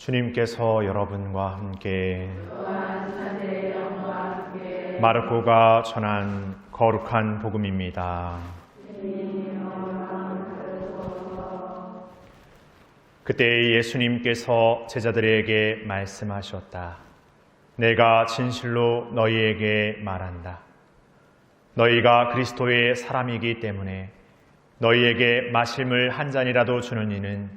주님께서 여러분과 함께 마르코가 전한 거룩한 복음입니다. 그때 예수님께서 제자들에게 말씀하셨다. 내가 진실로 너희에게 말한다. 너희가 그리스도의 사람이기 때문에 너희에게 마심을 한 잔이라도 주는 이는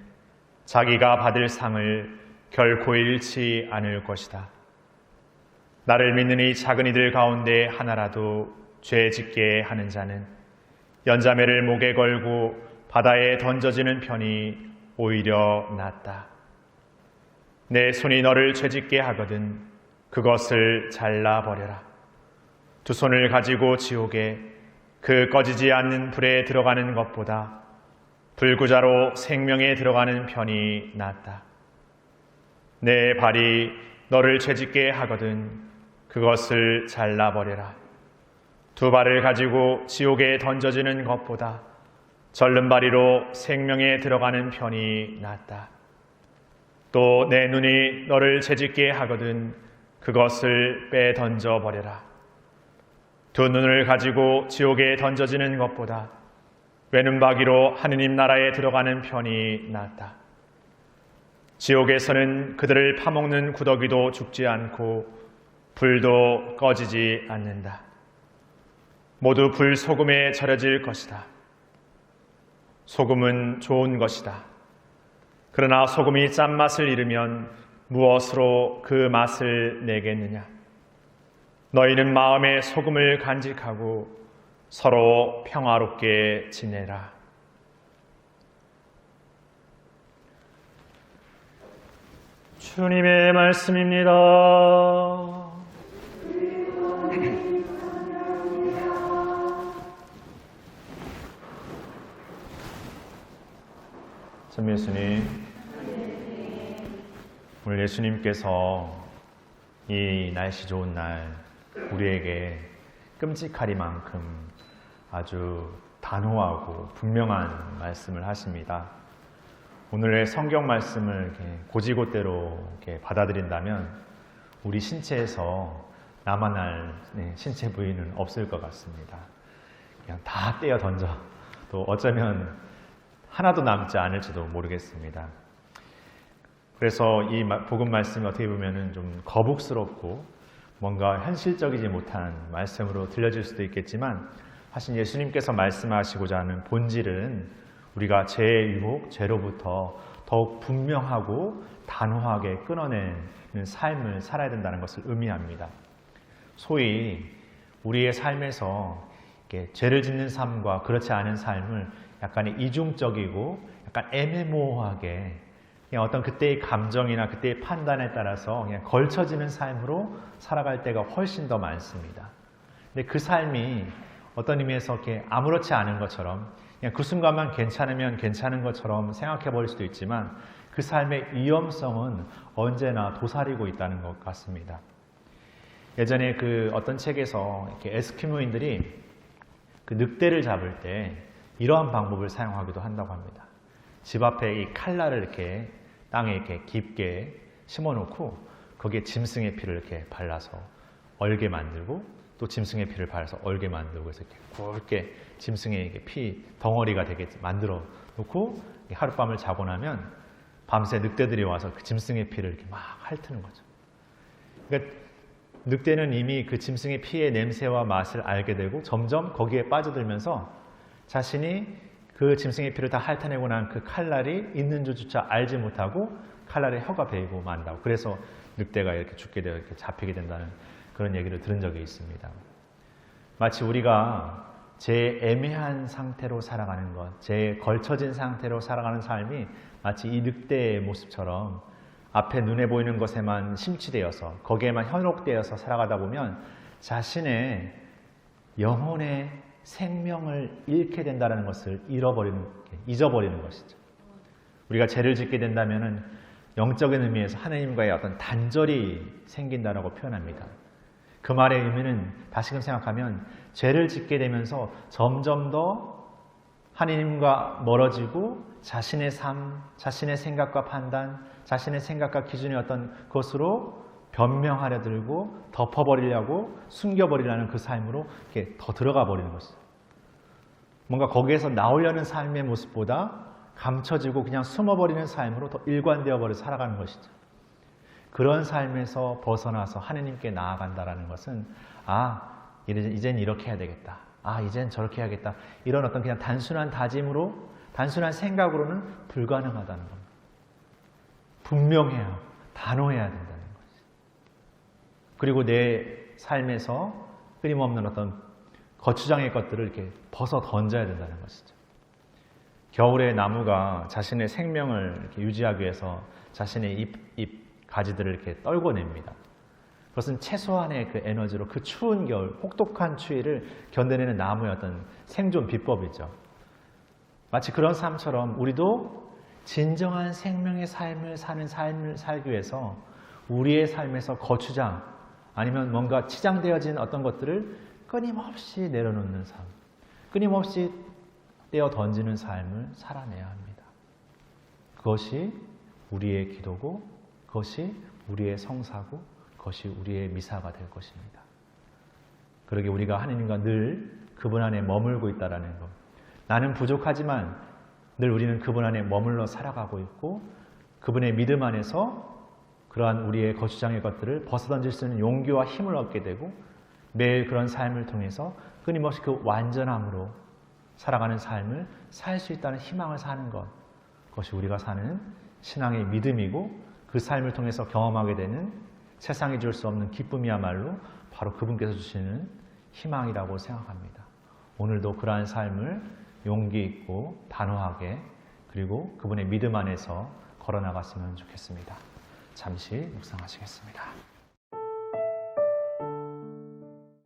자기가 받을 상을 결코 잃지 않을 것이다. 나를 믿는 이 작은 이들 가운데 하나라도 죄 짓게 하는 자는 연자매를 목에 걸고 바다에 던져지는 편이 오히려 낫다. 내 손이 너를 죄 짓게 하거든 그것을 잘라버려라. 두 손을 가지고 지옥에 그 꺼지지 않는 불에 들어가는 것보다 불구자로 생명에 들어가는 편이 낫다. 내 발이 너를 죄 짓게 하거든 그것을 잘라버려라. 두 발을 가지고 지옥에 던져지는 것보다 절름발이로 생명에 들어가는 편이 낫다. 또 내 눈이 너를 죄 짓게 하거든 그것을 빼던져버려라. 두 눈을 가지고 지옥에 던져지는 것보다 외눈박이로 하느님 나라에 들어가는 편이 낫다. 지옥에서는 그들을 파먹는 구더기도 죽지 않고 불도 꺼지지 않는다. 모두 불소금에 절여질 것이다. 소금은 좋은 것이다. 그러나 소금이 짠맛을 잃으면 무엇으로 그 맛을 내겠느냐? 너희는 마음에 소금을 간직하고 서로 평화롭게 지내라. 주님의 말씀입니다. 참 예수님, 오늘 예수님께서 이 날씨 좋은 날 우리에게 끔찍하리만큼 아주 단호하고 분명한 말씀을 하십니다. 오늘의 성경 말씀을 이렇게 고지고대로 이렇게 받아들인다면 우리 신체에서 나만 알 신체 부위는 없을 것 같습니다. 그냥 다 떼어 던져 또 어쩌면 하나도 남지 않을지도 모르겠습니다. 그래서 이 복음 말씀이 어떻게 보면 좀 거북스럽고 뭔가 현실적이지 못한 말씀으로 들려질 수도 있겠지만 사실 예수님께서 말씀하시고자 하는 본질은 우리가 죄의 유혹, 죄로부터 더욱 분명하고 단호하게 끊어내는 삶을 살아야 된다는 것을 의미합니다. 소위 우리의 삶에서 이렇게 죄를 짓는 삶과 그렇지 않은 삶을 약간 이중적이고 약간 애매모호하게 그냥 어떤 그때의 감정이나 그때의 판단에 따라서 그냥 걸쳐지는 삶으로 살아갈 때가 훨씬 더 많습니다. 근데 그 삶이 어떤 의미에서 이렇게 아무렇지 않은 것처럼 그냥 그 순간만 괜찮으면 괜찮은 것처럼 생각해 버릴 수도 있지만 그 삶의 위험성은 언제나 도사리고 있다는 것 같습니다. 예전에 그 어떤 책에서 이렇게 에스키모인들이 그 늑대를 잡을 때 이러한 방법을 사용하기도 한다고 합니다. 집 앞에 이 칼날을 이렇게 땅에 이렇게 깊게 심어놓고 거기에 짐승의 피를 이렇게 발라서 얼게 만들고 또 짐승의 피를 발라서 얼게 만들고 해서 이렇게 굵게 짐승의 피 덩어리가 되게 만들어 놓고 하룻밤을 자고 나면 밤새 늑대들이 와서 그 짐승의 피를 이렇게 막 핥는 거죠. 그러니까 늑대는 이미 그 짐승의 피의 냄새와 맛을 알게 되고 점점 거기에 빠져들면서 자신이 그 짐승의 피를 다 핥아내고 난 그 칼날이 있는 줄조차 알지 못하고 칼날에 혀가 베이고 만다고. 그래서 늑대가 이렇게 죽게 되어 이렇게 잡히게 된다는 그런 얘기를 들은 적이 있습니다. 마치 우리가 제 애매한 상태로 살아가는 것, 제 걸쳐진 상태로 살아가는 삶이 마치 이 늑대의 모습처럼 앞에 눈에 보이는 것에만 심취되어서 거기에만 현혹되어서 살아가다 보면 자신의 영혼의 생명을 잃게 된다는 것을 잊어버리는 것이죠. 우리가 죄를 짓게 된다면 영적인 의미에서 하나님과의 어떤 단절이 생긴다라고 표현합니다. 그 말의 의미는 다시금 생각하면 죄를 짓게 되면서 점점 더 하나님과 멀어지고 자신의 삶, 자신의 생각과 판단, 자신의 생각과 기준의 어떤 것으로 변명하려 들고 덮어버리려고 숨겨버리려는 그 삶으로 이렇게 더 들어가 버리는 것이죠. 뭔가 거기에서 나오려는 삶의 모습보다 감춰지고 그냥 숨어버리는 삶으로 더 일관되어 버려 살아가는 것이죠. 그런 삶에서 벗어나서 하느님께 나아간다라는 것은 이젠 이렇게 해야 되겠다. 이젠 저렇게 해야겠다. 이런 어떤 그냥 단순한 다짐으로, 단순한 생각으로는 불가능하다는 겁니다. 분명해야, 단호해야 된다는 것이죠. 그리고 내 삶에서 끊임없는 어떤 거추장의 것들을 이렇게 벗어 던져야 된다는 것이죠. 겨울에 나무가 자신의 생명을 이렇게 유지하기 위해서 자신의 잎 가지들을 이렇게 떨궈냅니다. 그것은 최소한의 그 에너지로 그 추운 겨울, 혹독한 추위를 견뎌내는 나무의 어떤 생존 비법이죠. 마치 그런 삶처럼 우리도 진정한 생명의 삶을 사는 삶을 살기 위해서 우리의 삶에서 거추장 아니면 뭔가 치장되어진 어떤 것들을 끊임없이 내려놓는 삶, 끊임없이 떼어 던지는 삶을 살아내야 합니다. 그것이 우리의 기도고, 그것이 우리의 성사고, 그것이 우리의 미사가 될 것입니다. 그러게 우리가 하나님과 늘 그분 안에 머물고 있다는 것. 나는 부족하지만 늘 우리는 그분 안에 머물러 살아가고 있고 그분의 믿음 안에서 그러한 우리의 거추장의 것들을 벗어던질 수 있는 용기와 힘을 얻게 되고 매일 그런 삶을 통해서 끊임없이 그 완전함으로 살아가는 삶을 살 수 있다는 희망을 사는 것. 그것이 우리가 사는 신앙의 믿음이고 그 삶을 통해서 경험하게 되는 세상이 줄 수 없는 기쁨이야말로 바로 그분께서 주시는 희망이라고 생각합니다. 오늘도 그러한 삶을 용기 있고 단호하게 그리고 그분의 믿음 안에서 걸어나갔으면 좋겠습니다. 잠시 묵상하시겠습니다.